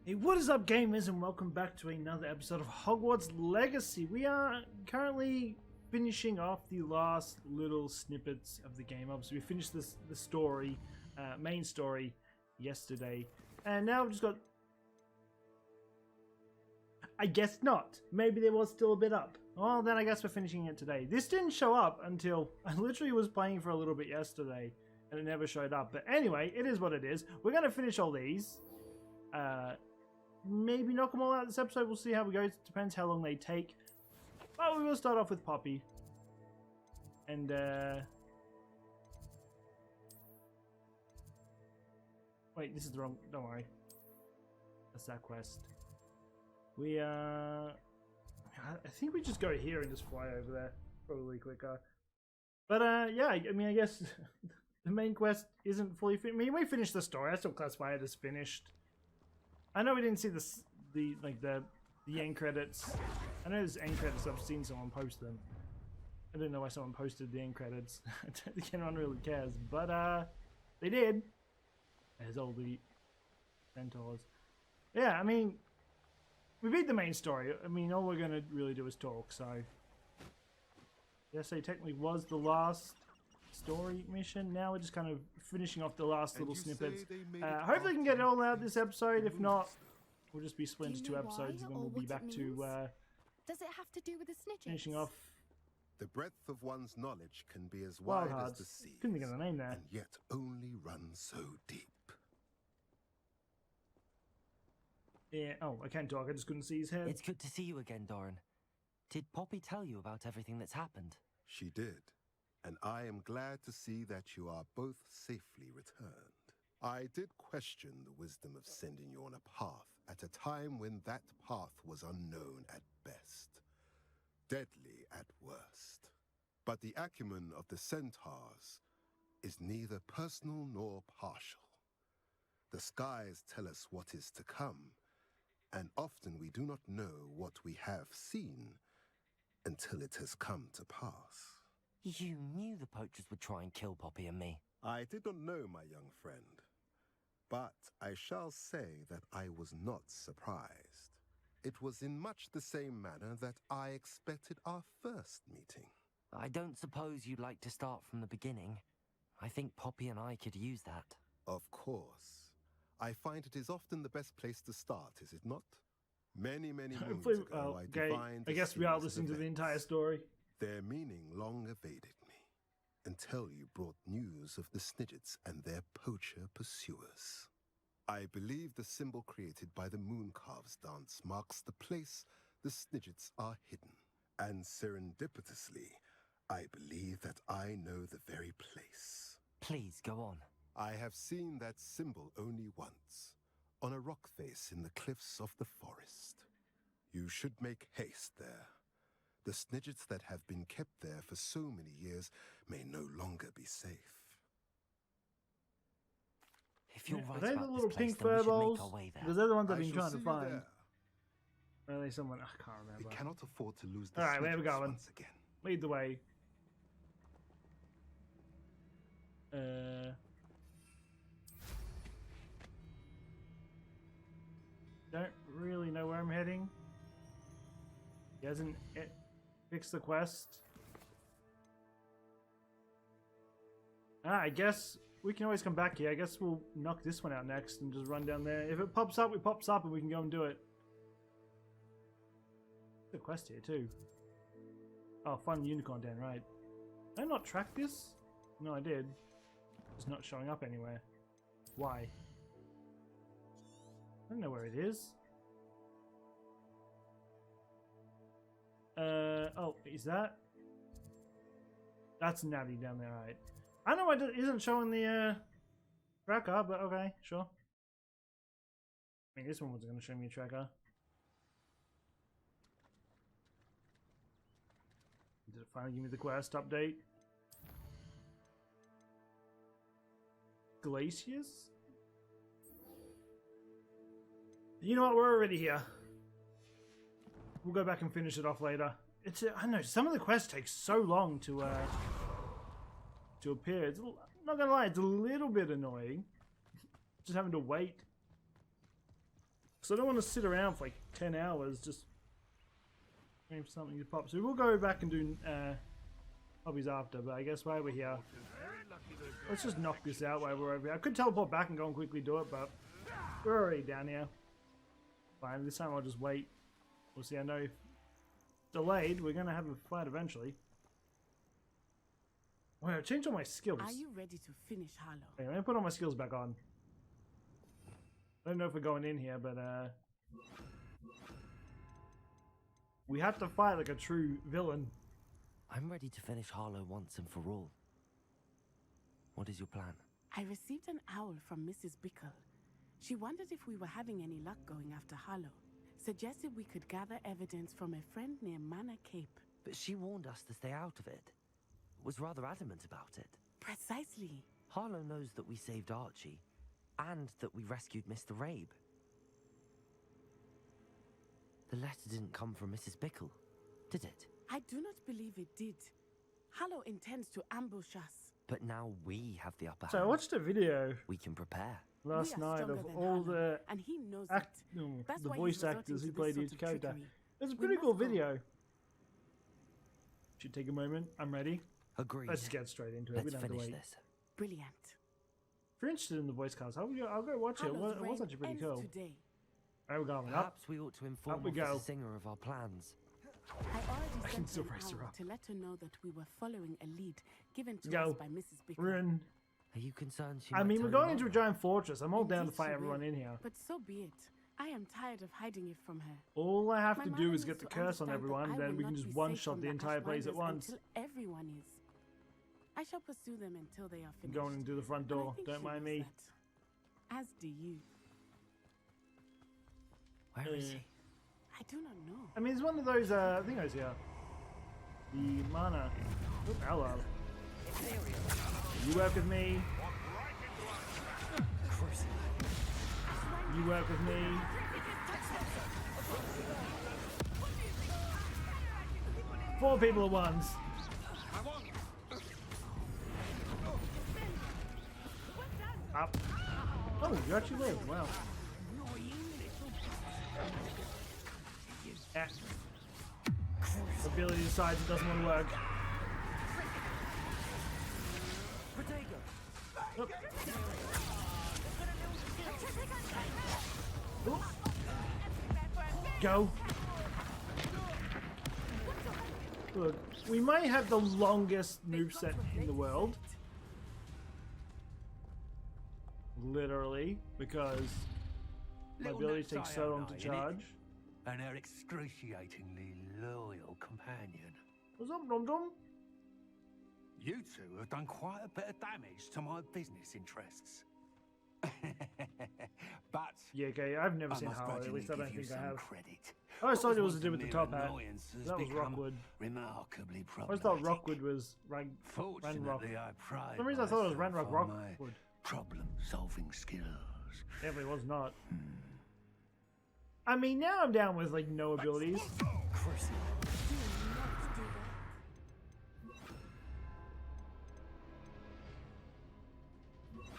Hey, what is up, gamers, and welcome back to another episode of Hogwarts Legacy. We are currently finishing off the last little snippets of the game. Obviously, we finished the story, main story, yesterday, and now we've just got. I guess not. Maybe there was still a bit up. Well, then I guess we're finishing it today. This didn't show up until I literally was playing for a little bit yesterday, and it never showed up. But anyway, it is what it is. We're gonna finish all these. Maybe knock them all out this episode. We'll see how it goes. Depends how long they take. But we will start off with Poppy. And, wait, this is the wrong... Don't worry. That's that quest. We, I think we just go here and just fly over there. Probably quicker. But, yeah, I mean, I guess the main quest isn't fully finished. I mean, we finished the story. I still classify it as finished. I know we didn't see the end credits. I know there's end credits. I've seen someone post them. I didn't know why someone posted the end credits. I don't think anyone really cares, but they did. There's all the centaurs. Yeah, I mean, we beat the main story. I mean, all we're gonna really do is talk. So, yes, it technically was the last story mission. Now we're just kind of finishing off the last little snippets. Hopefully we can get it all out this episode. If not, we'll just be split into two episodes and then we'll be back to does it have to do with the snitches? finishing off The breadth of one's knowledge can be as Wild wide as Hearts. the sea, Couldn't think of the name there. and yet only run so deep. Yeah. Oh, I can't talk. I just couldn't see his head. It's good to see you again, Doran. Did Poppy tell you about everything that's happened? She did, and I am glad to see that you are both safely returned. I did question the wisdom of sending you on a path at a time when that path was unknown at best, deadly at worst. But the acumen of the centaurs is neither personal nor partial. The skies tell us what is to come, and often we do not know what we have seen until it has come to pass. You knew the poachers would try and kill Poppy and me. I did not know, my young friend, but I shall say that I was not surprised. It was in much the same manner that I expected our first meeting. I don't suppose you'd like to start from the beginning. I think Poppy and I could use that. Of course. I find it is often the best place to start, is it not? Many moons ago, I divined I guess we are series of listening to the events. entire story. Their meaning long evaded me, until you brought news of the Snidgets and their poacher pursuers. I believe the symbol created by the Mooncalves dance marks the place the Snidgets are hidden. And serendipitously, I believe that I know the very place. Please, go on. I have seen that symbol only once, on a rock face in the cliffs of the forest. You should make haste there. The Snidgets that have been kept there for so many years may no longer be safe. If you're Yeah, right are they about the little this place, pink then we should furballs? make our way there. Because they're the ones I've I been shall trying see to you find. there. Or are they someone? I can't We remember. cannot afford to lose the All right, where we Snidgets going? once again. Lead the way. Don't really know where I'm heading. He hasn't fixed the quest. I guess we can always come back here. I guess we'll knock this one out next and just run down there. If it pops up, it pops up and we can go and do it. There's a quest here too. Oh, find the unicorn den, right. Did I not track this? No, I did. It's not showing up anywhere. Why? I don't know where it is. Oh, is that? That's Natty down there, right. I don't know why it isn't showing the, tracker, but okay, sure. I mean, this one wasn't going to show me a tracker. Did it finally give me the quest update? Glaciers? You know what? We're already here. We'll go back and finish it off later. It's I don't know. Some of the quests take so long to appear. It's, I'm not gonna lie. It's a little bit annoying. Just having to wait. So I don't want to sit around for like 10 hours just waiting for something to pop. So we'll go back and do hobbies after, but I guess while we're here, let's just knock this out while we're over here. I could teleport back and go and quickly do it, but we're already down here. Fine, this time I'll just wait. We'll see. I know if delayed, we're going to have a fight eventually. Wait, I changed all my skills. Are you ready to finish Harlow? Okay, let me put all my skills back on. I don't know if we're going in here, but we have to fight like a true villain. I'm ready to finish Harlow once and for all. What is your plan? I received an owl from Mrs. Bickle. She wondered if we were having any luck going after Harlow. Suggested we could gather evidence from a friend near Manor Cape. But she warned us to stay out of it. Was rather adamant about it. Precisely. Harlow knows that we saved Archie, and that we rescued Mr. Rabe. The letter didn't come from Mrs. Bickle, did it? I do not believe it did. Harlow intends to ambush us. But now we have the upper So I hand. watched a video We can prepare. last We are night stronger of than all Harlow, the and he knows the it. That's why voice he's resorting actors to who this played sort each of character. trickery. It's a We pretty cool must go. video. Should take a moment. I'm ready. Agreed. Let's get straight into it. Let's We don't have to finish wait. this. Brilliant. If you're interested in the voice cast, I'll go watch it. It Harlow's was reign actually pretty ends cool. today. Alright, we're going up. Perhaps we ought to inform we go. Officer Singer of our plans. I already can sent still an raise her owl up. to let her know that we were following a lead given to Go. us by Mrs. Bickle. We're in. Are you concerned she I might mean, tell we're your going into a mother? giant fortress. I'm all down to Indeed fight she everyone will. in here. But so be it. I am tired of hiding it from her. All I have My to mother do is needs get the to curse on understand that everyone, I then will we can not just be one safe shot from the entire place at Ashminers once. Until everyone is. I shall pursue them until they are I'm finished. going into the front And I door. think Don't she mind knows me. that. As do you. Where is he? I do not know. I mean, it's one of those thingos here. The mana. Oh, hello. You work with me. You work with me. Four people at once. Up. Oh, you actually live. Wow. Yeah. Ability decides it doesn't want to work. Oop. Oop. Go. Look, we might have the longest moveset in the world. Literally, because my abilities take so long to charge. And our excruciatingly loyal companion. What's up, Dum Dum? You two have done quite a bit of damage to my business interests. But Yeah, okay, I've never I seen must Harlow, at grudgingly least I don't give you think I some have. credit. I always thought What it was to once do a with the mere top hat. annoyance has That was become Rockwood. Remarkably I always thought problematic. Rockwood was Ranrock. Fortunately, I pride For some reason I thought it was myself Ranrock on my Rockwood. problem-solving skills. Definitely was not. I mean, now I'm down with like no abilities.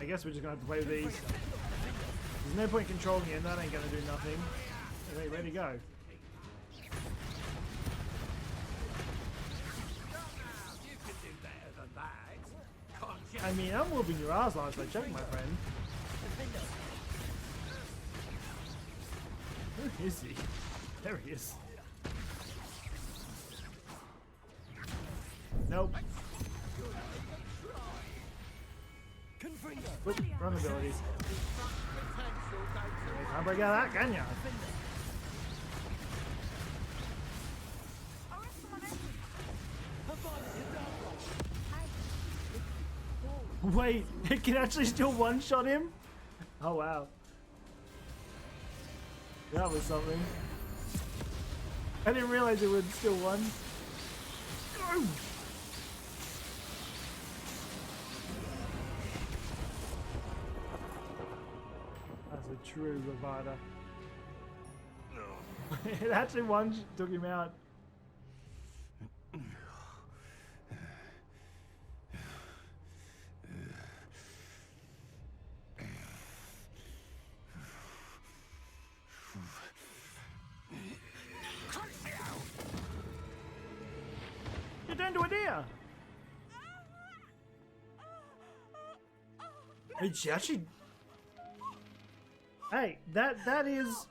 I guess we're just gonna have to play with these. There's no point controlling it, and that ain't gonna do nothing. Okay, ready to go. You could do better than that. Can't you? I mean, I'm whooping your ass last I checked, my friend. Who is he? There he is. Nope. Oop, run ability. You can't break out of that, can ya? Wait, it can actually still one-shot him? Oh wow. That was something. I didn't realize it would still one. Go! That's a true Ravada. It actually one took him out. She actually. Hey, that is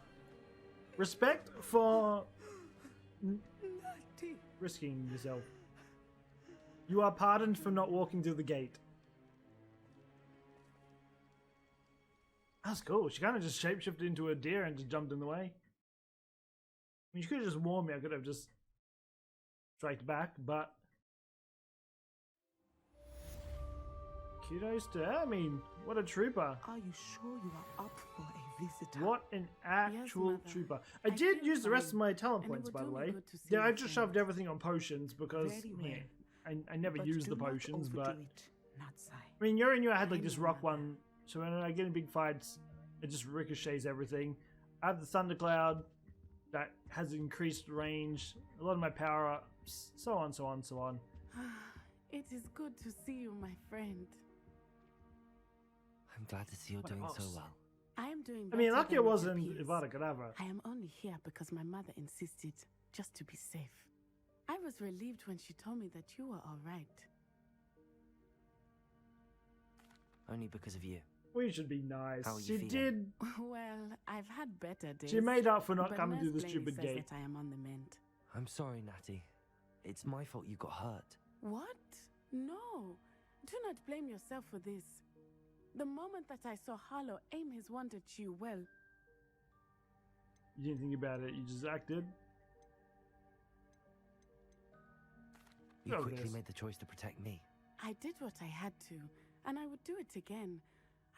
respect for risking yourself. You are pardoned for not walking through the gate. That's cool. She kind of just shapeshifted into a deer and just jumped in the way. I mean, she could have just warned me. I could have just striked back, but kudos to her. I mean, what a trooper. Are you sure you are up for a visitor? What an actual Mother. trooper. I I did feel use the rest of fine, my talent and it points, would by the do me way. good to see Yeah, I your just shoved friends. everything on potions because Very yeah, well. I never But used the do not potions, overdo but it, Natsai. I mean, Yuri knew I had like I'm this your rock mother. one, so when I get in big fights, it just ricochets everything. I have the thundercloud that has increased range, a lot of my power ups, so on, so on, so on. It is good to see you, my friend. I'm glad to see you're What doing so else? well. I am doing I mean, better lucky than it it wasn't appears. Ivana Kedavra. I am only here because my mother insisted, just to be safe. I was relieved when she told me that you were all right. Only because of you. We should be nice. How are you She feeling? did. Well, I've had better days. She made up for not but coming Nurse through the Blaney stupid says gate. that I am on the mend. I'm sorry, Natty. It's my fault you got hurt. What? No. Do not blame yourself for this. The moment that I saw Harlow aim his wand at you, well, You didn't think about it. You just acted. You Oh, quickly yes. made the choice to protect me. I did what I had to, and I would do it again.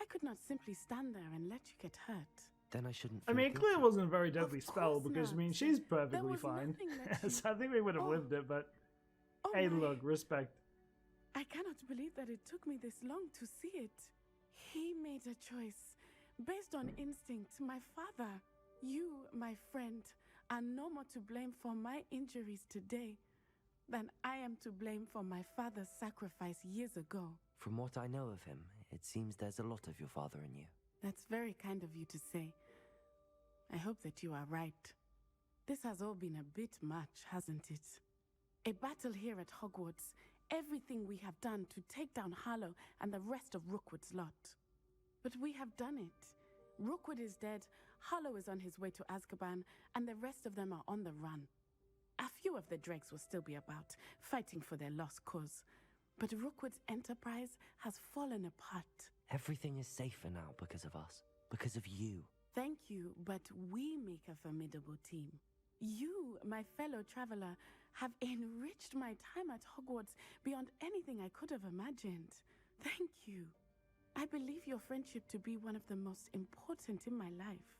I could not simply stand there and let you get hurt. Then I shouldn't I feel mean, it clearly guilty. wasn't a very deadly Of spell course because I mean not. she's There perfectly was fine. nothing that you... So I think we would have Oh. lived it, but Oh hey, my. look, respect. I cannot believe that it took me this long to see it. He made a choice based on instinct. My father, you, my friend, are no more to blame for my injuries today than I am to blame for my father's sacrifice years ago. From what I know of him, it seems there's a lot of your father in you. That's very kind of you to say. I hope that you are right. This has all been a bit much, hasn't it? A battle here at Hogwarts, everything we have done to take down Harlow and the rest of Rookwood's lot. But we have done it. Rookwood is dead, Harlow is on his way to Azkaban, and the rest of them are on the run. A few of the dregs will still be about, fighting for their lost cause. But Rookwood's enterprise has fallen apart. Everything is safer now because of us. Because of you. Thank you, but we make a formidable team. You, my fellow traveler, have enriched my time at Hogwarts beyond anything I could have imagined. Thank you. I believe your friendship to be one of the most important in my life.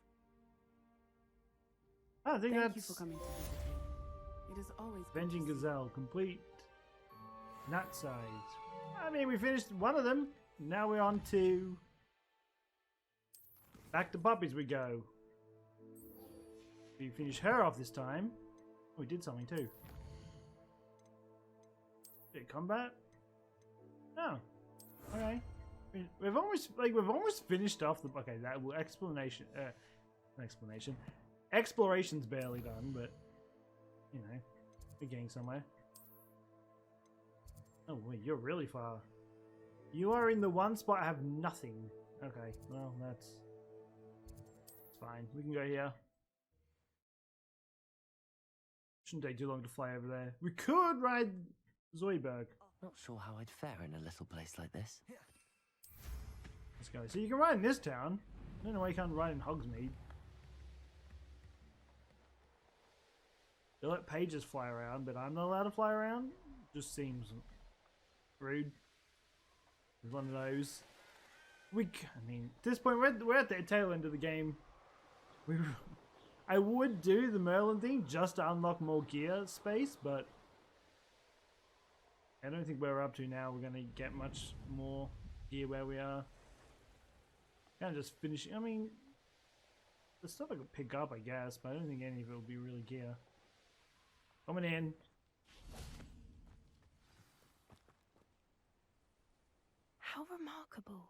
I think Thank you that's for coming to visit me. It is always good Avenging to see you. Gazelle complete. Nut size. I mean, we finished one of them. Now we're on to back to puppies we go. We finish her off this time. Oh, we did something too. Did combat? No. Okay. We've almost finished off the. Okay, that will explanation. Exploration's barely done, but you know, we're getting somewhere. Oh wait, you're really far. You are in the one spot I have nothing. Okay, well that's fine. We can go here. Shouldn't take too long to fly over there. We could ride Zoidberg. Not sure how I'd fare in a little place like this. Let's go. So you can ride in this town. I don't know why you can't ride in Hogsmeade. They let pages fly around, but I'm not allowed to fly around? Just seems rude. It's one of those. I mean, at this point, we're at the tail end of the game. I would do the Merlin thing just to unlock more gear space, but I don't think we're up to now. We're going to get much more gear where we are. Kind of just finishing. I mean, the stuff I could pick up, I guess, but I don't think any of it will be really gear. Coming in. How remarkable.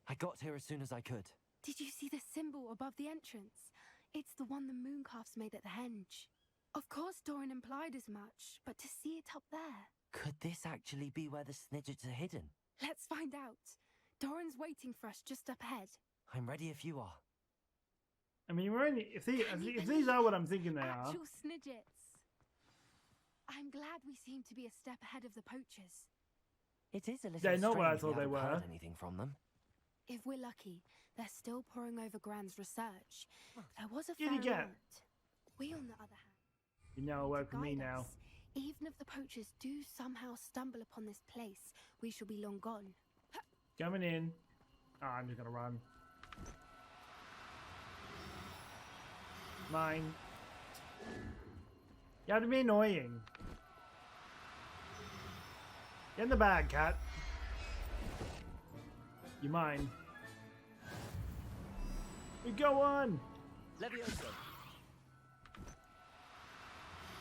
I got here as soon as I could. Did you see the symbol above the entrance? It's the one the Mooncalfs made at the henge. Of course Doran implied as much, but to see it up there. Could this actually be where the Snidgets are hidden? Let's find out. Doran's waiting for us just up ahead. I'm ready if you are. I mean, we're only if these Can you if these are believe what I'm thinking they are. Actual Snidgets. I'm glad we seem to be a step ahead of the poachers. It is a little They're not what I strange thought we they haven't were. heard anything from them. If we're lucky, they're still poring over Gran's research. There was a Giddy fair gap. amount. We, on the other hand, You now work for me guide now. us. Even if the poachers do somehow stumble upon this place, we shall be long gone. Coming in. Oh, I'm just gonna run. Mine. You have to be annoying. Get in the bag, cat. You mine. We go on. Levioso.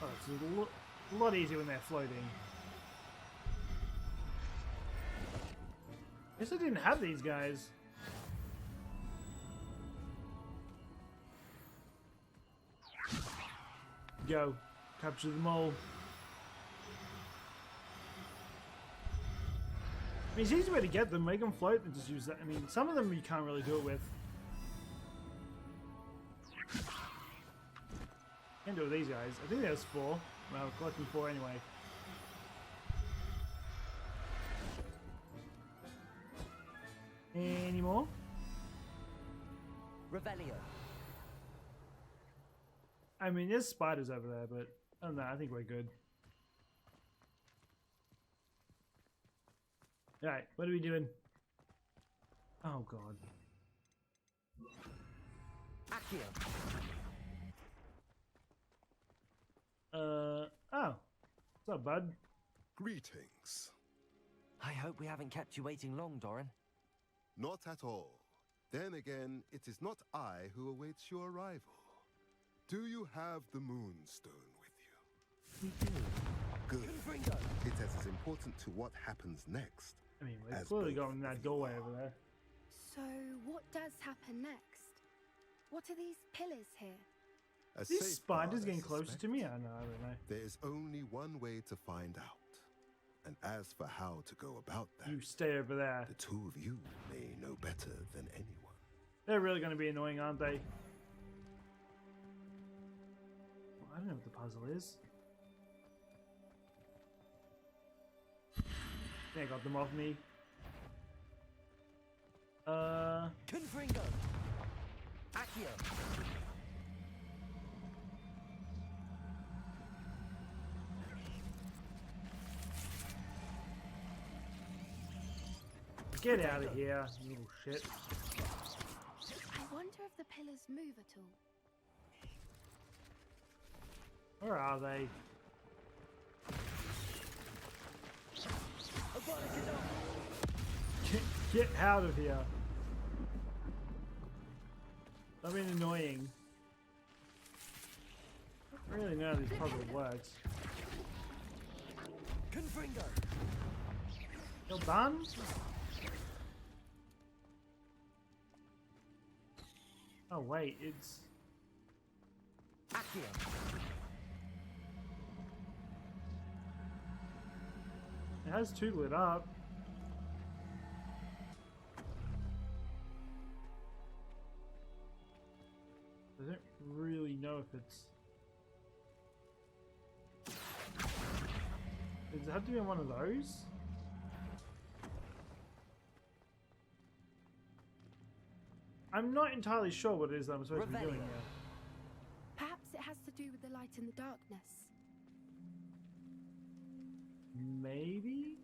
Oh, it's a lot easier when they're floating. Guess I didn't have these guys. Go. Capture them all. I mean, it's easy way to get them. Make them float and just use that. I mean, some of them you can't really do it with. Can't do it with these guys. I think there's 4. Well, I'm collecting 4 anyway. Any more? Revelio. I mean, there's spiders over there, but I don't know. I think we're good. Alright, what are we doing? Oh, God. Accio. Oh. What's up, bud? Greetings. I hope we haven't kept you waiting long, Doran. Not at all. Then again, it is not I who awaits your arrival. Do you have the Moonstone with you? We do. Good. Confringo. It is as important to what happens next. I mean, we're As clearly both going in that of you doorway are. over there. So, what does happen next? What are these pillars here? A These safeguard, spiders I getting closer suspect. to me? I don't know. There is only one way to find out. And as for how to go about that, You stay over there. the two of you may know better than anyone. They're really going to be annoying, aren't they? Well, I don't know what the puzzle is. They got them off me. Confringo. Accio. Get out of here, you little shit. I wonder if the pillars move at all. Where are they? Get out of here. Stop being annoying. I don't really know how this puzzle works. Confringo. You're done? Oh wait, it's... Accio. It has 2 lit up. I don't really know if it's... Does it have to be on one of those? I'm not entirely sure what it is that I'm supposed to be doing Revelio. here. Perhaps it has to do with the light in the darkness. Maybe?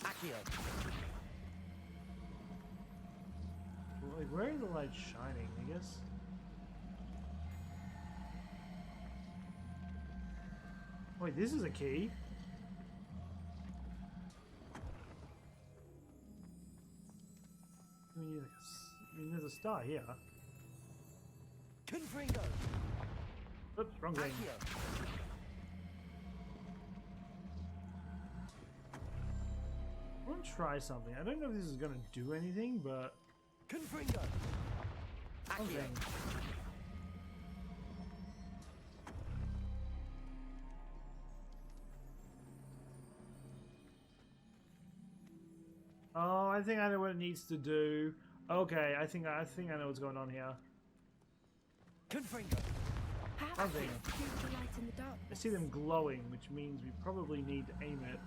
Accio. Like, where are the lights shining, I guess? Wait, this is a key. I mean, there's a star here. Confringo. Oops, wrong thing. Accio. I want to try something. I don't know if this is going to do anything, but... Confringo. Wrong Accio. thing. Oh, I think I know what it needs to do. Okay, I think I know what's going on here. Confringo. Perhaps Something. it's to do with the light in the I darkness. see them glowing, which means we probably need to aim it.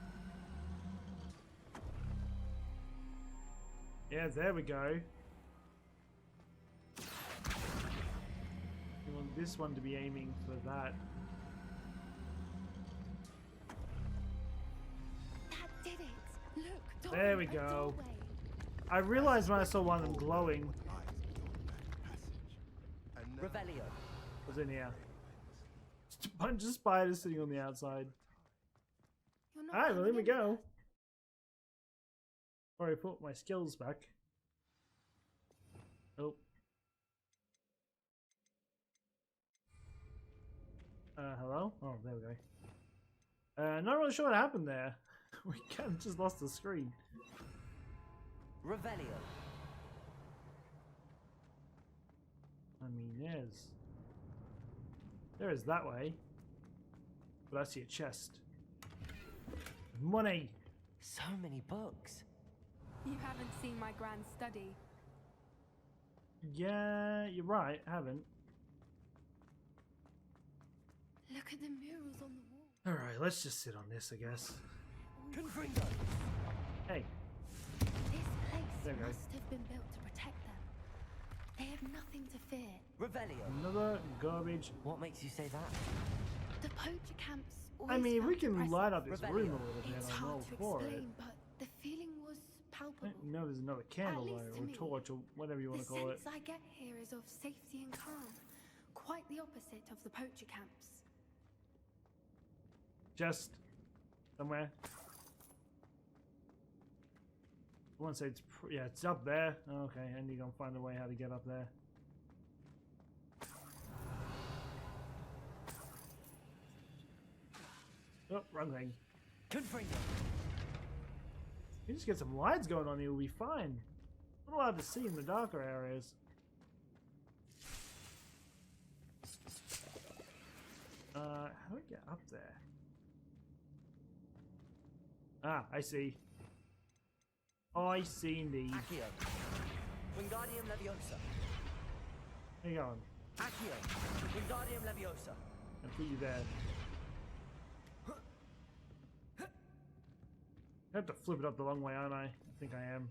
Yeah, there we go. We want this one to be aiming for that. That did it. Look, There we a go. doorway. I realized when I saw one of them glowing. What lies beyond that passage. And now, Revelio. Was in here. Just a bunch of spiders sitting on the outside. You're not Alright, well, there coming we in with go. us. Sorry, I put my skills back. Oh. Hello? Oh, there we go. Not really sure what happened there. We kind of just lost the screen. Revelio. I mean, there is that way. But I see a chest. Money! So many books. You haven't seen my grand study. Yeah, you're right, I haven't. Look at the murals on the wall. Alright, let's just sit on this, I guess. Confringo. Hey, This There place we go. must have been built to protect them. They have nothing to fear. Revelio. another garbage. What makes you say that? The poacher camps. I always mean, we felt can oppressive. light up this Revelio. room a little bit. It's I'm all hard to for it. explain, but the feeling was palpable. No, there's another candle least light to or a me, torch or whatever you want The to call it. sense I get here is of safety and calm. Quite the opposite of the poacher camps. Just somewhere. I want to say it's yeah, it's up there. Okay, and you're gonna find a way how to get up there. Oh, wrong thing. Confringo. You just get some lights going on here, we'll be fine. Not allowed to see in the darker areas. How do we get up there? Ah, I see. I see indeed. Accio. Wingardium Leviosa. Hang on. Accio. Wingardium Leviosa. I'll put you there. I have to flip it up the long way, aren't I? I think I am.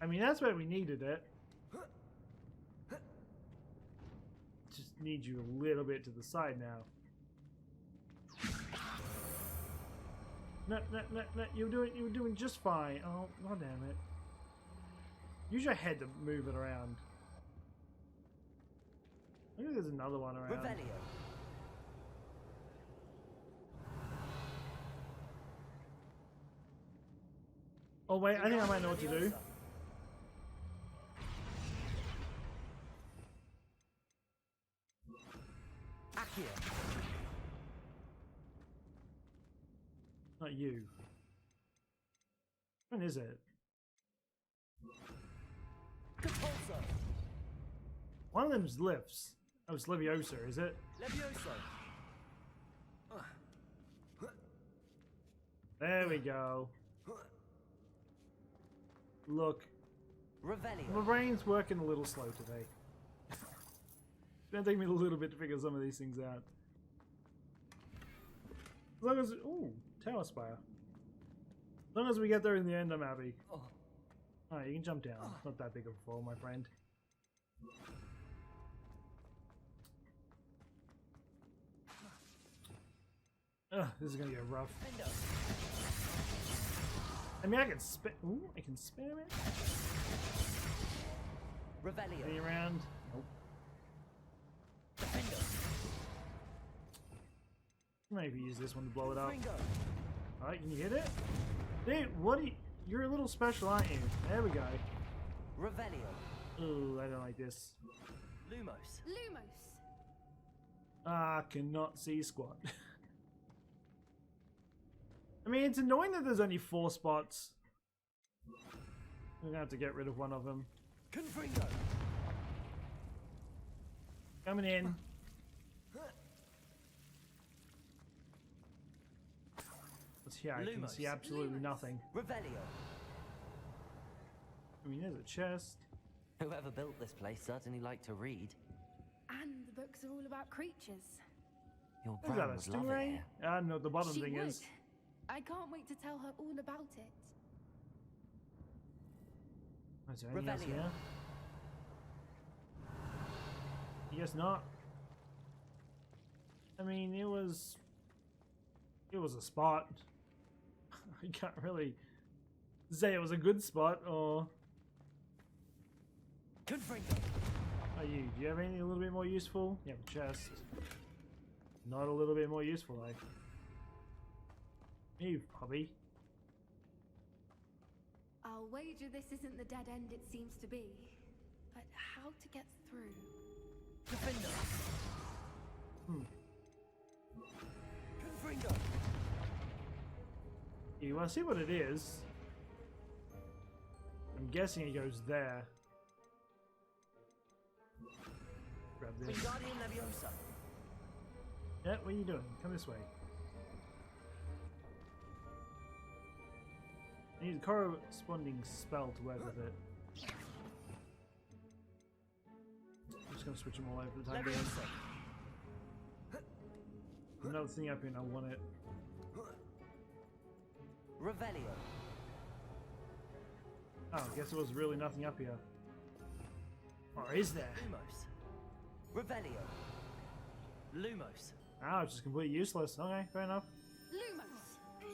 I mean, that's where we needed it. Just need you a little bit to the side now. No, you're doing just fine. Oh, god damn it. Use your head to move it around. I think there's another one around. Revelio. Oh wait, I think I might know what to do. Accio. Not you. When is it? Compulso. One of them's lifts. Oh, it's Leviosa, is it? Levioso. There we go. Look, my Revelio. brain's working a little slow today. It's gonna take me a little bit to figure some of these things out. As long as, ooh, Tower Spire. As long as we get there in the end, I'm happy. Oh. Alright, you can jump down. It's not that big of a fall, my friend. Ugh, this is gonna get rough. Fendo. I mean, I can spam. Ooh, I can spam it. Revelio. Any around? Nope. Defendo. Maybe use this one to blow it up. Confringo. Alright, can you hit it? Dude, what are you? You're a little special, aren't you? There we go. Revelio. Ooh, I don't like this. Lumos. Lumos! Ah, cannot see squat. I mean, it's annoying that there's only 4 spots. We're gonna have to get rid of one of them. Confringo. Coming in. What's here? I can Lumos. see absolutely nothing. Revelio. I mean, there's a chest. Whoever built this place certainly liked to read. And the books are all about creatures. Your Is that gran a would love it stingray? here. I don't know what the bottom She thing would. is. I can't wait to tell her all about it. Is there anything else Revelio. here? I guess not. I mean, it was a spot. I can't really say it was a good spot, or Confringo. are you? Do you have anything a little bit more useful? You have a chest. Not a little bit more useful, like. You, hobby. I'll wager this isn't the dead end it seems to be. But how to get through? Confringo. Confringo. You want to see what it is? I'm guessing it goes there. Grab this. Wingardium Leviosa. Yeah, what are you doing? Come this way. I need a corresponding spell to work with it. I'm just gonna switch them all over for the time being. Leviosa. Another thing up here and I want it. Revelio. Oh, I guess there was really nothing up here. Or is there? Lumos. Revelio. Lumos. Oh, it's just completely useless. Okay, fair enough. Lumos!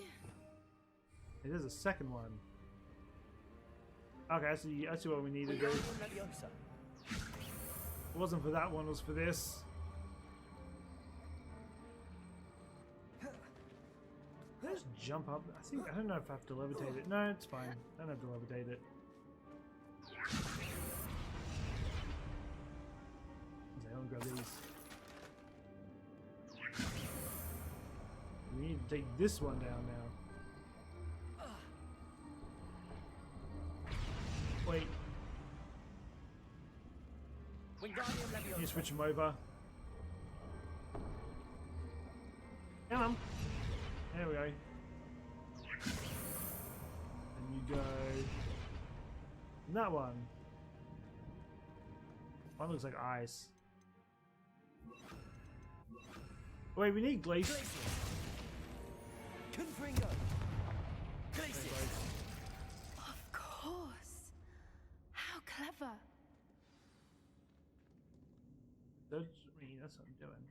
There's a second one. Okay, I see what we need to do. Wingardium Leviosa. It wasn't for that one, it was for this. Can I just jump up? I don't know if I have to levitate it. No, it's fine. I don't have to levitate it. Okay, I'll grab these. We need to take this one down now. Wait, Wingardium can you Leviosa. switch them over? Come on. There we go. And you go. And that one. One looks like ice. Wait, we need glacier. Confringo. Glacier. Of course! How clever! That's what I'm doing.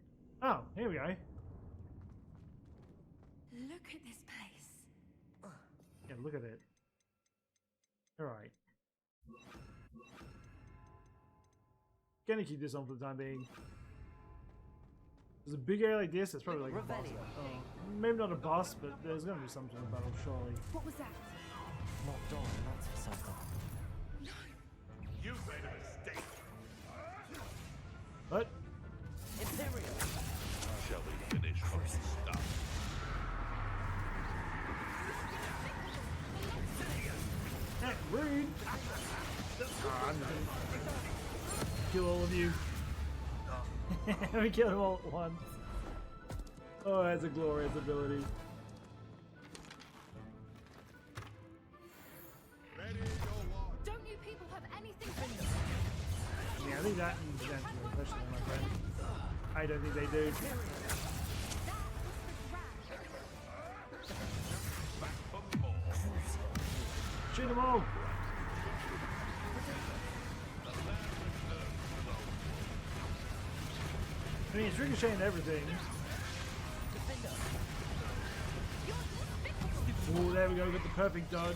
Oh, here we go. Look at this place. Yeah, look at it. Alright. Gonna keep this on for the time being. There's a big area like this, it's probably like a boss. Revelio. Oh, maybe not a boss, but there's gonna be some sort of battle, surely. What was that? Locked on, that's for certain. You made a mistake. What? Imperial. Shall we finish what we started? Hey, rude! Oh, I'm gonna kill all of you. We killed them all at once. Oh, that's a glorious ability. Don't you people have anything Yeah, I think that means potentially, especially my friend. I don't think they do. Shoot them all! I mean, it's ricocheting everything. Oh, there we go, we got the perfect dodge.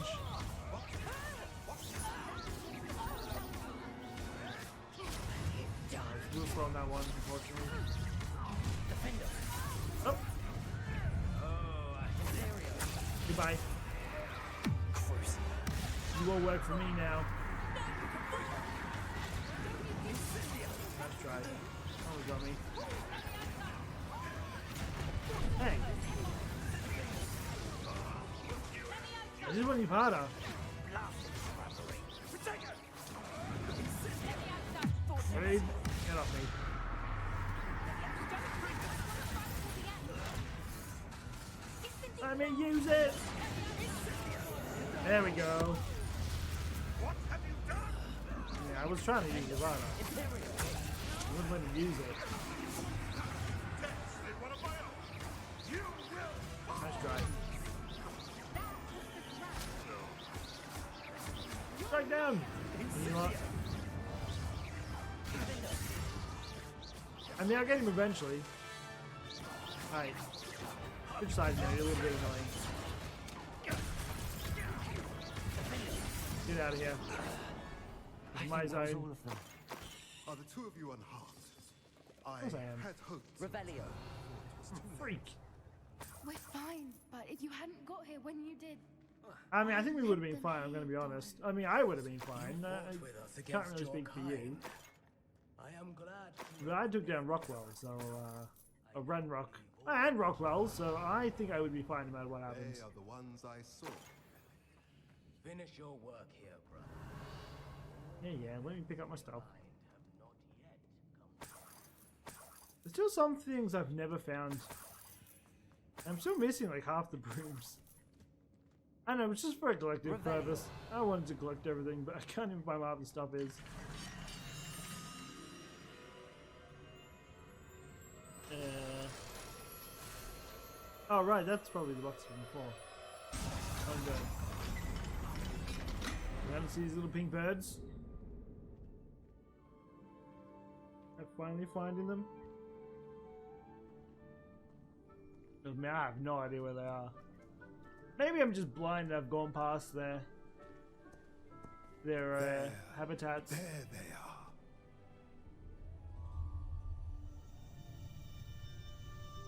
We'll slow on that one, unfortunately. Oh! Goodbye. You all work for me now. That's right. Oh, he got me. Hey! This is when you've harder. Let me use it! There we go. What have you done? Yeah, I was trying to use the Rhino. I wouldn't let me use it. They want to buy out. You will. Nice try. Strike down! You know what? And they'll get him eventually. Alright. Which side now? You're a little bit annoying. Get out of here. This is my zone. All of them. Are the two of you unharmed? I course I am. had hoped. Revelio. Freak. We're fine, but if you hadn't got here when you did, I mean, I think we would have been fine, I'm going to be honest. I mean, I would have been fine. I can't really speak for you. I am glad. But I took down Rockwell, so, Renrock. And Rockwell, so I think I would be fine no matter what happens. They are the ones I saw. Finish your work here, brother. Yeah, let me pick up my stuff. Have not yet come. There's still some things I've never found. I'm still missing like half the brooms. I know, it's just for a collective purpose. I wanted to collect everything, but I can't even find where half the stuff is. Oh right, that's probably the box from before. I'm going. You haven't seen these little pink birds? I'm finally finding them. I mean, I have no idea where they are. Maybe I'm just blind and I've gone past their habitats. There they are.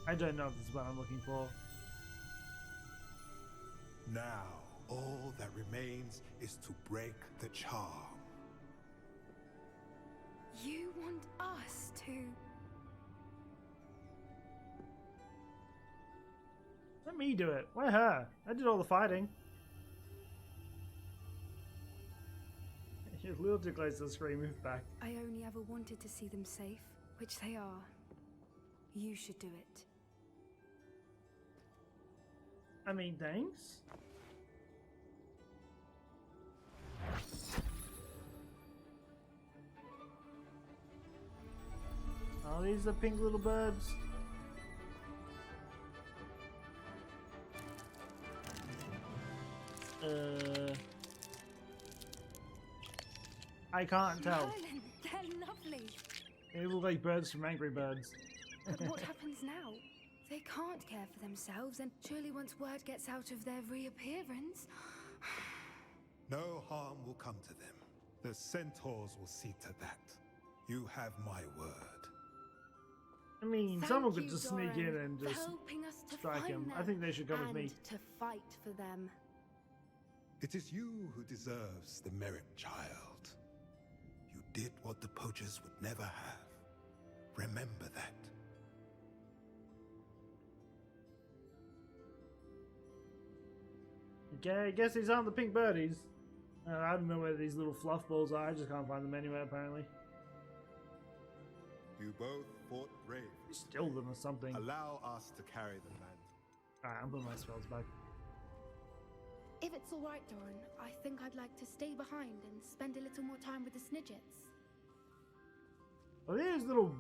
I don't know if this is what I'm looking for. Now, all that remains is to break the charm. you want us to. Let me do it. Why her? I did all the fighting. You're a little too close to the screen. Move back. I only ever wanted to see them safe, which they are. You should do it. I mean, thanks. Oh, these are pink little birds. I can't tell. Merlin, they're lovely. They look like birds from Angry Birds. But what happens now? They can't care for themselves, and surely once word gets out of their reappearance... No harm will come to them. The centaurs will see to that. You have my word. I mean, Thank someone could you, just sneak in Doran, and for just helping us to strike find him. them I think they should come with me. and to fight for them. It is you who deserves the merit, child. You did what the poachers would never have. Remember that. Okay, I guess these aren't the pink birdies. I don't know where these little fluff balls are. I just can't find them anywhere, apparently. You both fought brave. Steal them or something. Allow us to carry the man. Alright, I'm putting my spells back. If it's all right, Doran, I think I'd like to stay behind and spend a little more time with the Snidgets. Oh, there's little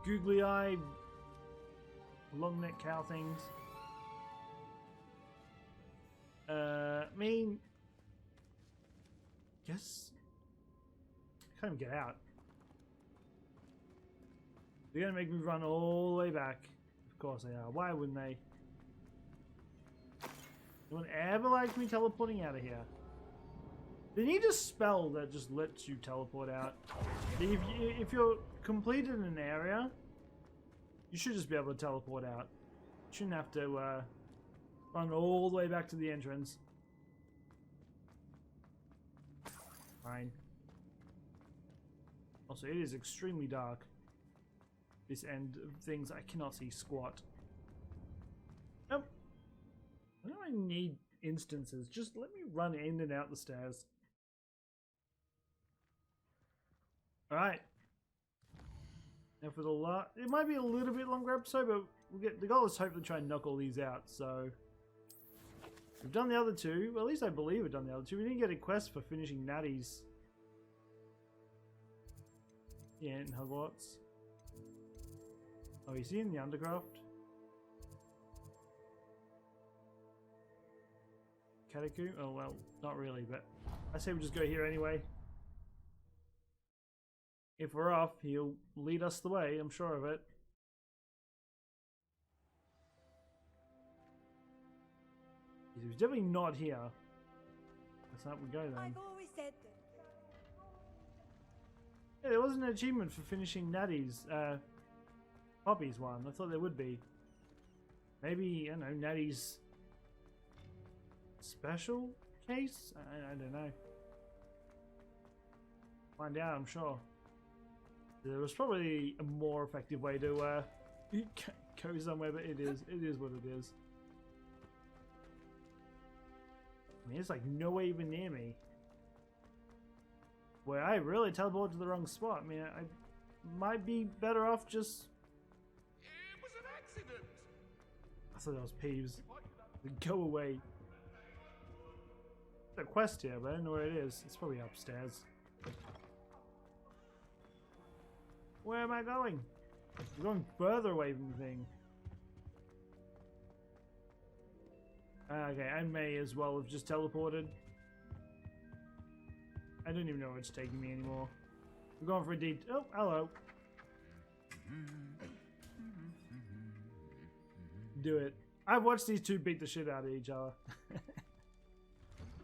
googly eye, long neck cow things. I mean, guess I can't even get out. They're gonna make me run all the way back. Of course they are. Why wouldn't they? No one ever likes me teleporting out of here. They need a spell that just lets you teleport out. If you're completed in an area, you should just be able to teleport out. You shouldn't have to run all the way back to the entrance. Fine. Also, it is extremely dark. This end of things, I cannot see squat. Nope. Why do I need instances? Just let me run in and out the stairs. Alright. Now for the it might be a little bit longer episode, but the goal is to hopefully try and knock all these out. So we've done the other two. Well, at least I believe we've done the other two. We didn't get a quest for finishing Natty's. Yeah, in Hogwarts. Oh, is he in the Undercroft? Catacomb? Oh well, not really, but I say we just go here anyway. If we're off, he'll lead us the way, I'm sure of it. He's definitely not here. That's not we go then. I've always said that. Yeah, there wasn't an achievement for finishing Natty's, Poppy's one. I thought there would be. Maybe, I don't know, Natty's special case? I don't know. Find out, I'm sure. There was probably a more effective way to go somewhere, but it is what it is. I mean, it's like nowhere even near me. Where I really teleported to the wrong spot. I mean, I might be better off just... It was an accident! I thought that was Peeves. Go away. There's a quest here, but I don't know where it is. It's probably upstairs. Where am I going? I'm going further away from the thing. Okay, I may as well have just teleported. I don't even know where it's taking me anymore. We're going for a deep... Oh, hello. Do it. I've watched these two beat the shit out of each other.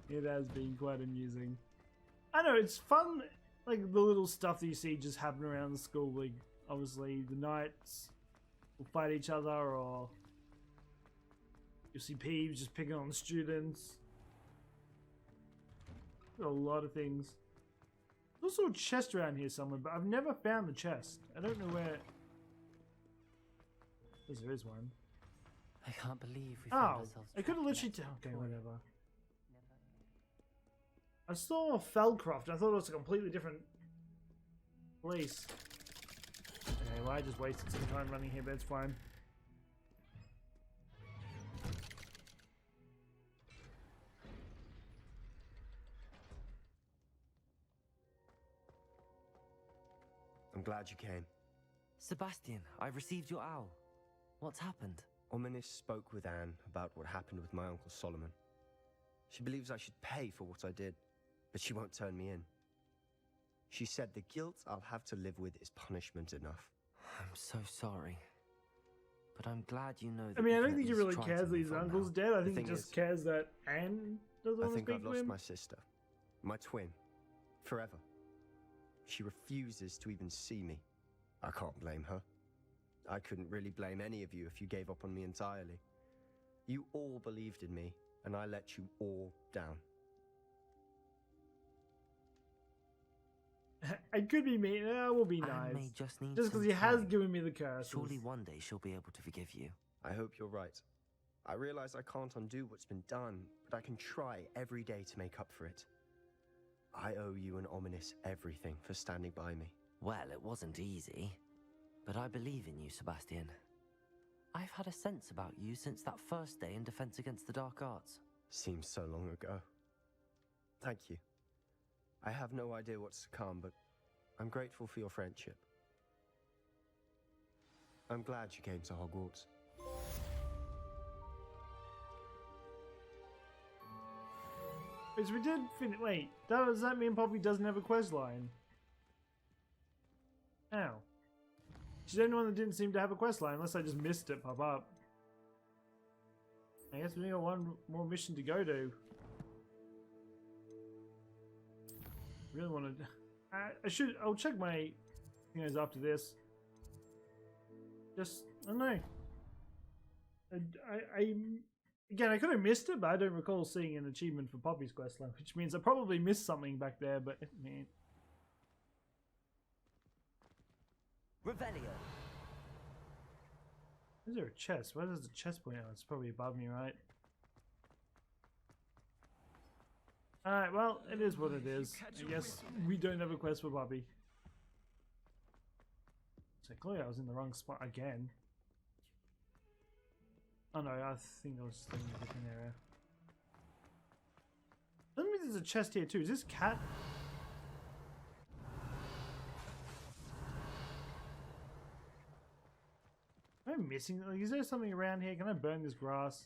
It has been quite amusing. I know, it's fun, like the little stuff that you see just happen around the school. Like, obviously, the knights will fight each other, or you'll see Peeves just picking on the students. There are a lot of things. There's also a chest around here somewhere, but I've never found the chest. I don't know where... Yes, there is one. I can't believe we found Oh, ourselves. I could have trapped literally... next to Okay, the toilet. whatever. I saw Felcroft. I thought it was a completely different place. Okay, well, I just wasted some time running here, but it's fine. I'm glad you came. Sebastian, I received your owl. What's happened? Ominis spoke with Anne about what happened with my Uncle Solomon. She believes I should pay for what I did, but she won't turn me in. She said the guilt I'll have to live with is punishment enough. I'm so sorry. But I'm glad you know that I mean, I you don't can think at he least really try cares to that his move on uncle's now. dead. I The think he thing just is, cares that Anne doesn't I want to think speak I've to lost him. my sister, my twin, forever. She refuses to even see me. I can't blame her. I couldn't really blame any of you if you gave up on me entirely. You all believed in me, and I let you all down. I could be mean. I will be Anne may nice. just need Just because some he has time. given me the curse. Surely one day she'll be able to forgive you. I hope you're right. I realize I can't undo what's been done, but I can try every day to make up for it. I owe you and Ominis everything for standing by me. Well, it wasn't easy. But I believe in you, Sebastian. I've had a sense about you since that first day in Defense Against the Dark Arts. Seems so long ago. Thank you. I have no idea what's to come, but I'm grateful for your friendship. I'm glad you came to Hogwarts. Wait, so we did finish. Wait, does that mean Poppy doesn't have a quest line? Ow. She's the only one that didn't seem to have a quest line, unless I just missed it pop up. I guess we only got one more mission to go to. Really want to. I'll check my things after this. Just, I don't know. Again, I could have missed it, but I don't recall seeing an achievement for Poppy's questline, which means I probably missed something back there, but I mean... Revelio. Is there a chest? Where does the chest point out? It's probably above me, right? Alright, well, it is what it is. I guess we don't have a quest for Poppy. So clearly I was in the wrong spot again. Oh no, I think I was just in a different area. Doesn't mean there's a chest here too. Is this cat? Am I missing? Like, is there something around here? Can I burn this grass?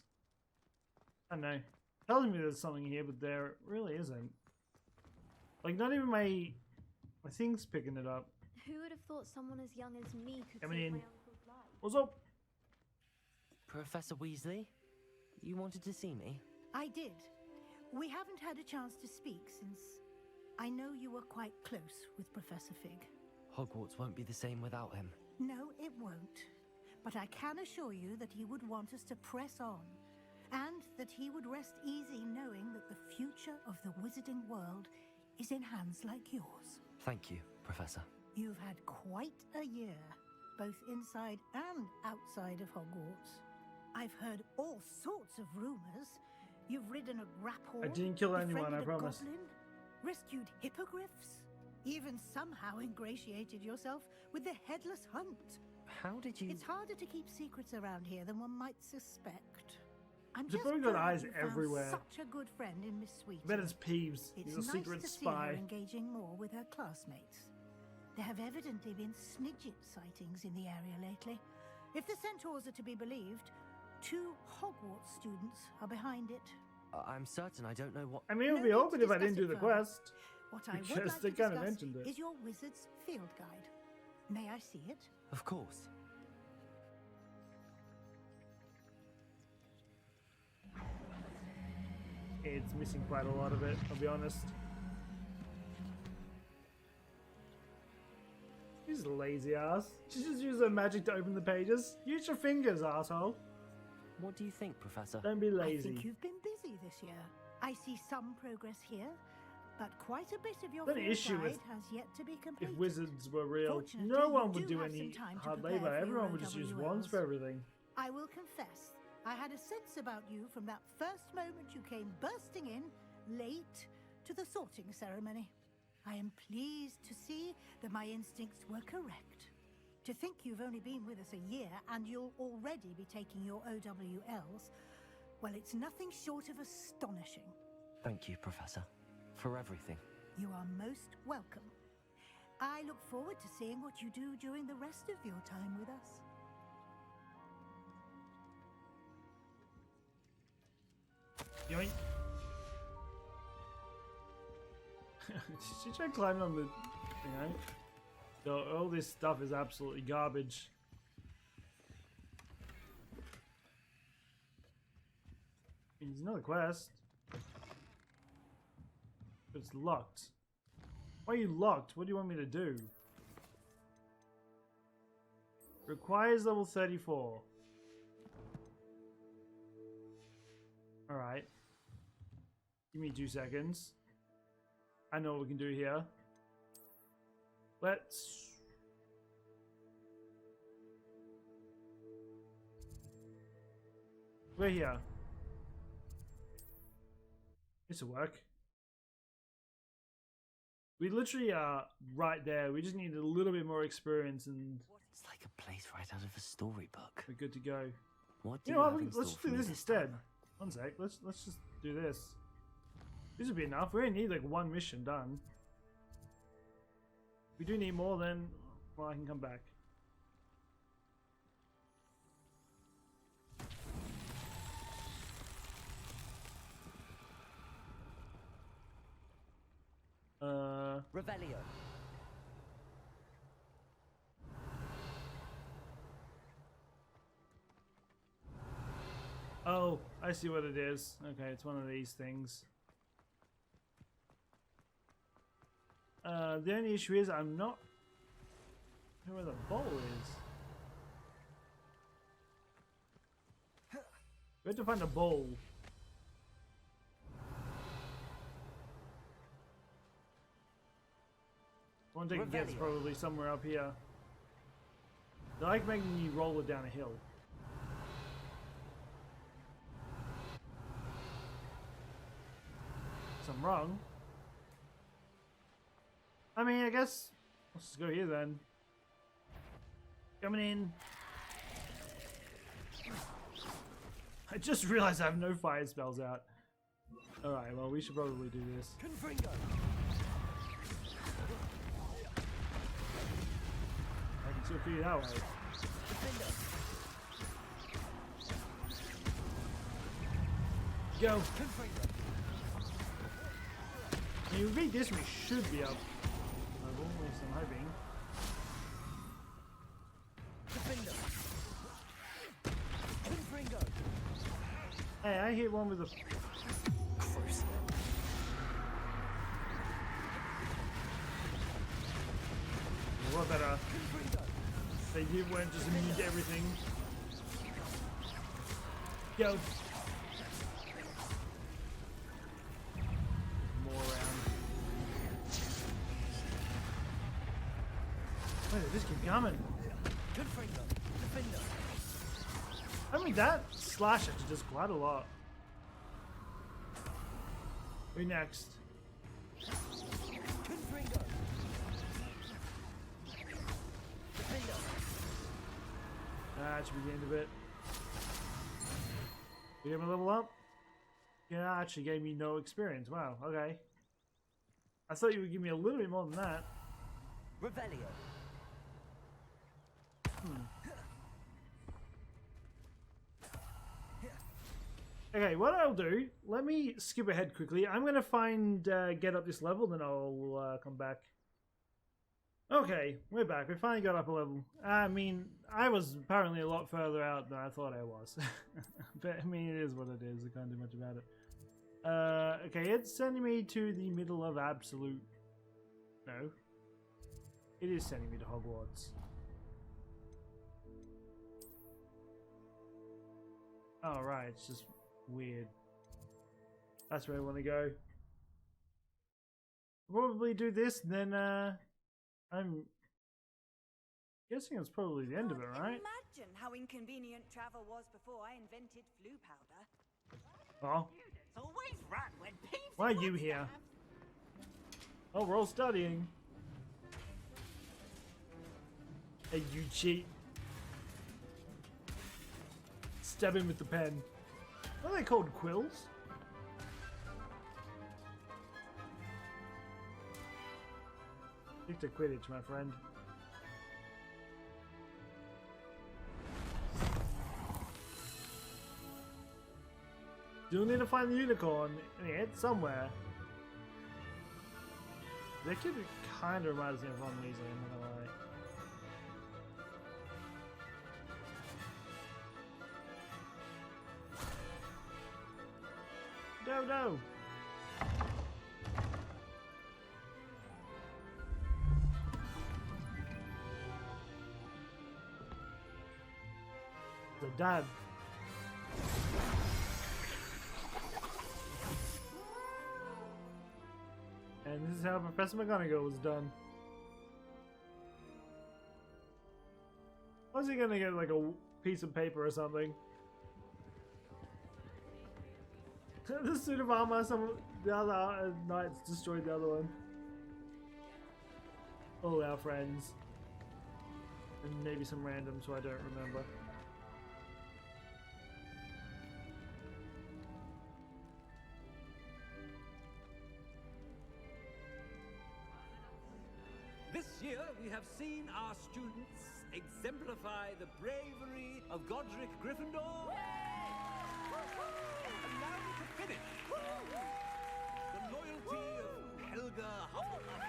I don't know. Telling me there's something here, but there really isn't. Like, not even my thing's picking it up. Who would have thought someone as young as me could Coming save in. my uncle's life? What's up? Professor Weasley, you wanted to see me? I did. We haven't had a chance to speak since I know you were quite close with Professor Fig. Hogwarts won't be the same without him. No, it won't. But I can assure you that he would want us to press on, and that he would rest easy knowing that the future of the wizarding world is in hands like yours. Thank you, Professor. You've had quite a year, both inside and outside of Hogwarts. I've heard all sorts of rumors. You've ridden a grapple. I didn't kill anyone, I befriended a promise. goblin, rescued hippogriffs, even somehow ingratiated yourself with the Headless Hunt. How did you... It's harder to keep secrets around here than one might suspect. I'm They've just probably got glad eyes you found everywhere. such a good friend in Miss Sweet. I bet it's Peeves. It's He's a nice secret to see her spy. engaging more with her classmates. There have evidently been Snidget sightings in the area lately. If the centaurs are to be believed, 2 Hogwarts students are behind it. I'm certain I don't know what... I mean, it would No be need to open if I discuss didn't do it the further. quest. What I would Because like they to kind of discuss mentioned it. is your wizard's field guide. May I see it? Of course. It's missing quite a lot of it, I'll be honest. He's a lazy ass. She just used her magic to open the pages. Use your fingers, asshole. What do you think, Professor? Don't be I lazy. think you've been busy this year. I see some progress here, but quite a bit of your The field issue guide is has yet to be completed. If wizards were real, Fortunately, no one you would do do have any some time to hard prepare labor. for your Everyone would just use wands OWLs. for everything. I will confess, I had a sense about you from that first moment you came bursting in, late, to the sorting ceremony. I am pleased to see that my instincts were correct. To think you've only been with us a year and you'll already be taking your OWLs, well, it's nothing short of astonishing. Thank you, Professor, for everything. You are most welcome. I look forward to seeing what you do during the rest of your time with us. Yoink. She tried climbing on the, you know. So all this stuff is absolutely garbage. There's another quest. But it's locked. Why are you locked? What do you want me to do? Requires level 34. Alright. Give me 2 seconds. I know what we can do here. Let's... We're here. This will work. We literally are right there. We just need a little bit more experience and It's like a place right out of a storybook. we're good to go. What do You you know have what? in Let's store just for do me this this instead. time? One sec. Let's just do this. This would be enough. We only need like 1 mission done. If we do need more, then well, I can come back. Revelio. Oh, I see what it is. Okay, it's one of these things. The only issue is I'm not sure where the bowl is. We have to find a bowl. One thing gets Revelio. probably somewhere up here. They like making you roll it down a hill. So I'm wrong. I mean, I guess let's just go here then. Coming in. I just realized I have no fire spells out. Alright, well, we should probably do this. Confringo. I can still figure it out. Right? Go. Confringo. When you read this, we should be up. At least I'm hoping. Defender. Confringo. Hey, I hit one with a. Cruise. What better? They weren't just immune to everything. Go. More around. Where did this keep coming? Confringo. Defender. I mean, that slash actually does quite a lot. Who next? Confringo. Defender. That should be the end of it. You gave me a level up? Yeah, actually gave me no experience. Wow, okay. I thought you would give me a little bit more than that. Revelio. Okay, what I'll do, let me skip ahead quickly. I'm going to find, get up this level, then I'll come back. Okay, we're back. We finally got up a level. I mean, I was apparently a lot further out than I thought I was. But, I mean, it is what it is. I can't do much about it. Okay, it's sending me to the middle of absolute... No. It is sending me to Hogwarts. Oh, right, it's just weird. That's where I want to go. Probably do this, then, I'm guessing it's probably the end of it, right? Imagine how inconvenient travel was before I invented flu powder. Oh. Students always run when Peeves Why are you here? Oh, we're all studying. Hey, you cheat. Stab him with the pen. What are they called? Quills? Stick to Quidditch, my friend. You'll need to find the unicorn. Yeah, it's somewhere. That kid kind of reminds me of Ron Weasley, I'm not gonna lie. No. The dad. And this is how Professor McGonagall was done. Was he gonna get like a piece of paper or something? The suit of armor, the other knights destroyed the other one. All our friends. And maybe some randoms who I don't remember. This year, we have seen our students exemplify the bravery of Godric Gryffindor. And now to finish, the loyalty of Helga Hufflepuff.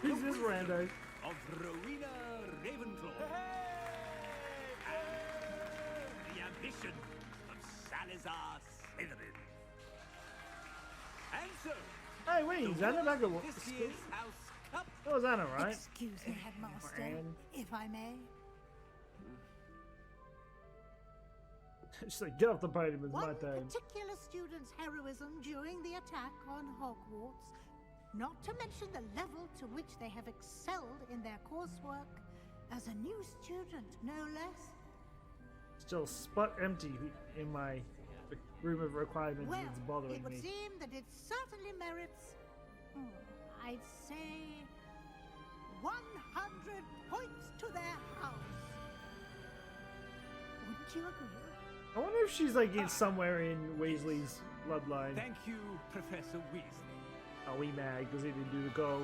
Who's this rando? Of Rowena Ravenclaw. And the ambition of Salazar Slytherin. And so, Hey, wait, is Anna back at what? this year's House Cup. That was Anna, right? Excuse me, Headmaster, if I may. She's like, get off the podium, it's my One turn. particular student's heroism during the attack on Hogwarts, not to mention the level to which they have excelled in their coursework, as a new student, no less. Still spot empty in my room of requirements. Well, It's bothering it would me. seem that it certainly merits, I'd say, 100 points to their house. Wouldn't you agree? I wonder if she's like in somewhere in Weasley's bloodline. Thank you, Professor Weasley. Are we mad because he didn't do the goal?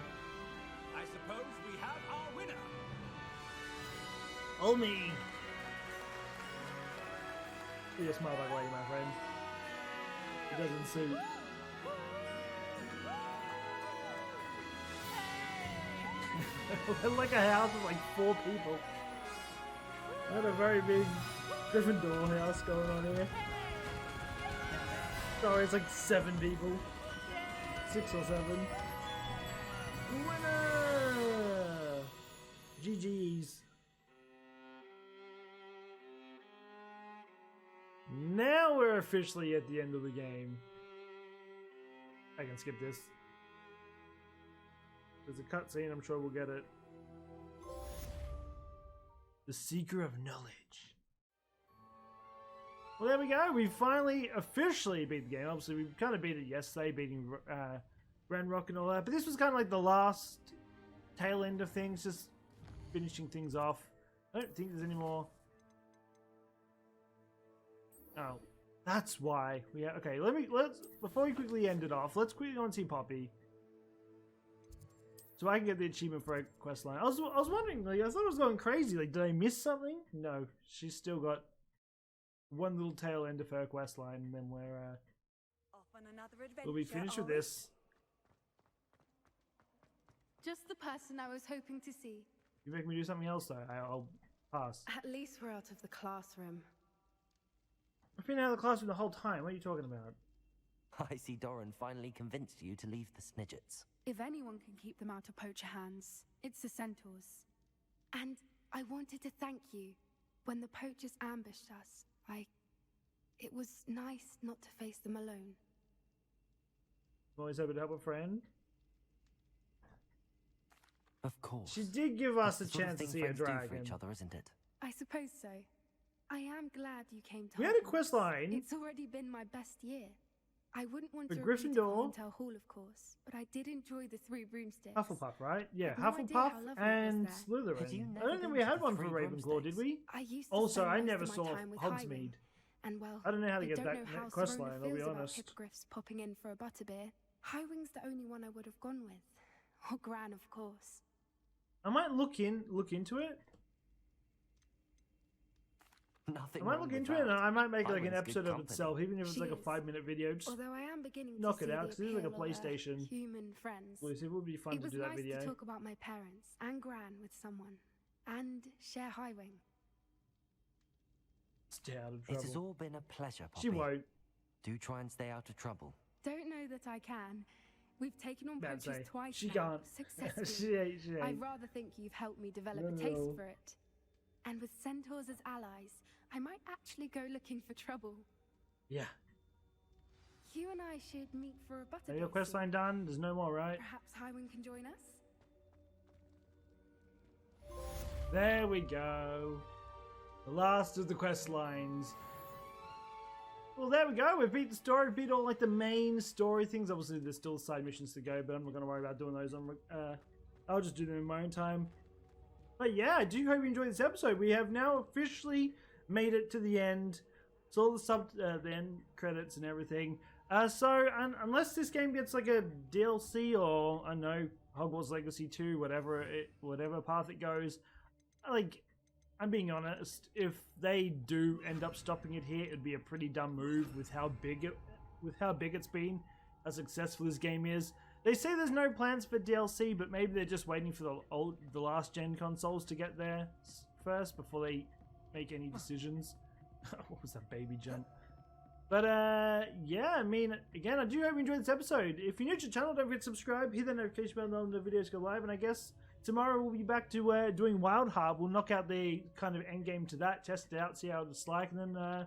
I suppose we have our winner. Oh me! You just smile that way, my friend. It doesn't suit. We're like a house with like 4 people. Not a very big Gryffindor house going on here. Sorry, it's like 7 people. 6 or 7. Winner! GG's. Now we're officially at the end of the game. I can skip this. There's a cutscene, I'm sure we'll get it. The Seeker of Knowledge. Well, there we go. We finally officially beat the game. Obviously, we kind of beat it yesterday, beating Ranrock and all that. But this was kind of like the last tail end of things, just finishing things off. I don't think there's any more. Oh, that's why we. Okay, let's before we quickly end it off, let's quickly go and see Poppy. So I can get the achievement for a quest line. I was wondering, like, I thought it was going crazy. Like, did I miss something? No, she's still got one little tail end of her quest line, and then Off on another adventure, we'll be finished with are we? this. Just the person I was hoping to see. You make me do something else, though. I'll pass. At least we're out of the classroom. I've been out of the classroom the whole time. What are you talking about? I see Doran finally convinced you to leave the Snidgets. If anyone can keep them out of poacher hands, it's the centaurs. And I wanted to thank you. When the poachers ambushed us, it was nice not to face them alone. Always happy to help a friend. Of course. She did give us a That's the sort of chance to thing see a friends do dragon. for each other, isn't it? I suppose so. I am glad you came to We had a Hogwarts. quest line. It's already been my best year. I wouldn't want For to repeat it Gryffindor. for Hotel Hall, of course, but I did enjoy the 3 broomsticks. Hufflepuff, right? Yeah, I've no idea Hufflepuff how lovely it was and there. Had you Slytherin. I never don't think been we to had the one for 3 Ravenclaw, did we? I used to Also, spend I most never of my saw time with Highwing, Hogsmeade. and well, I don't know how to get don't that know how quest Sirona line, I'll be feels about honest. hippogriffs popping in for a butterbeer. Highwing's the only one I would have gone with. Or Gran, of course. I might look into it. Nothing I might wrong look with into that. it, and I might make like an Highwing's good episode of company. itself, even if it's She like a is. 5-minute video. Just Although I am beginning knock to it see out, the 'cause this is like a appeal of PlayStation human friends. exclusive. It would be fun It to was do that nice video. to talk about my parents and Gran with someone, and share Highwing. Stay out of It has trouble. all been a pleasure, Poppy. She won't. Do try and stay out of trouble. Don't know that I can. We've taken on Bad poachers say. twice She now, can't. successfully. She ain't. I'd rather think you've helped me develop a No. taste for it. And with centaurs as allies, I might actually go looking for trouble. Yeah. You and I should meet for a butterbeer. Are your quest soon. line done? There's no more, right? Perhaps Highwing can join us? There we go. The last of the quest lines. Well, there we go. We beat the story. We beat all like the main story things. Obviously, there's still side missions to go, but I'm not going to worry about doing those. I'll just do them in my own time. But yeah, I do hope you enjoyed this episode. We have now officially made it to the end. It's all the end credits and everything. Unless this game gets like a DLC or I don't know, Hogwarts Legacy 2, whatever path it goes, like I'm being honest, if they do end up stopping it here, it'd be a pretty dumb move with how big it's been, how successful this game is. They say there's no plans for DLC, but maybe they're just waiting for the last gen consoles to get there first before they make any decisions. What was that baby jump? But yeah, I mean, again, I do hope you enjoyed this episode. If you're new to the channel, don't forget to subscribe, hit the notification bell when the videos go live, and I guess tomorrow we'll be back to doing Wild Heart. We'll knock out the kind of end game to that, test it out, see how it's like, and then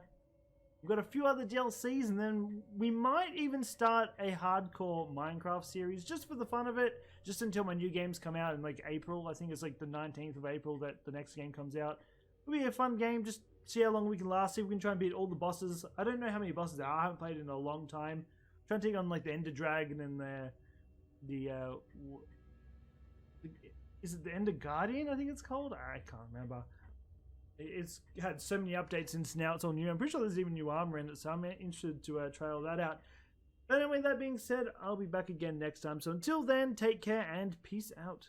we've got a few other DLCs, and then we might even start a hardcore Minecraft series just for the fun of it, just until my new games come out in like April. I think it's like the 19th of April that the next game comes out. It'll be a fun game, just see how long we can last, see if we can try and beat all the bosses. I don't know how many bosses there are. I haven't played in a long time. Trying to take on like the Ender Dragon and the, is it the Ender Guardian, I think it's called? I can't remember. But yeah, I'm trying to take on the bosses. I don't know how many bosses there are. I haven't played in a long time. Trying to take on like the Ender Dragon and the is it the Ender Guardian, I think it's called? I can't remember. But yeah, is it the Ender Guardian, I think it's called? I can't remember. It's had so many updates since now it's all new. I'm pretty sure there's even new armor in it, so I'm interested to try all that out. But anyway, that being said, I'll be back again next time. So until then, take care and peace out.